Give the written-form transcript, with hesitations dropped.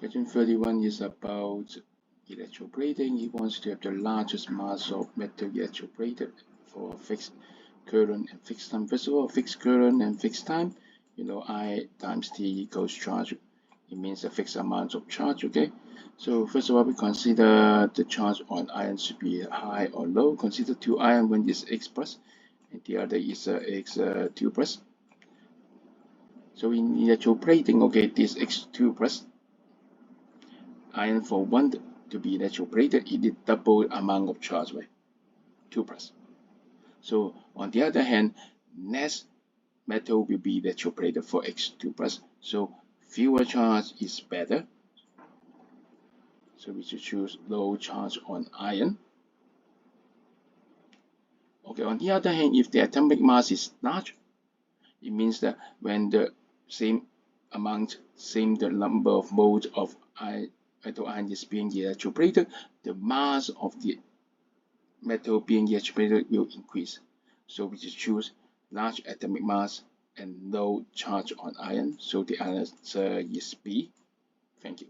Question 31 is about electroplating. He wants to have the largest mass of metal electroplated for fixed current and fixed time. First of all, fixed current and fixed time, I times T equals charge. It means a fixed amount of charge, okay? So first of all, we consider the charge on iron should be high or low. Consider two iron, one is X plus and the other is X2 plus. So in electroplating, okay, this X2 plus iron for one to be electroplated, it is double amount of charge, right? 2 plus. So on the other hand, next metal will be electroplated for X2 plus. So fewer charge is better. So we should choose low charge on iron. Okay, on the other hand, if the atomic mass is large, it means that when the same amount, the number of moles of metal iron is being electroplated, the mass of the metal being electroplated will increase. So we just choose large atomic mass and low charge on iron. So the answer is B. Thank you.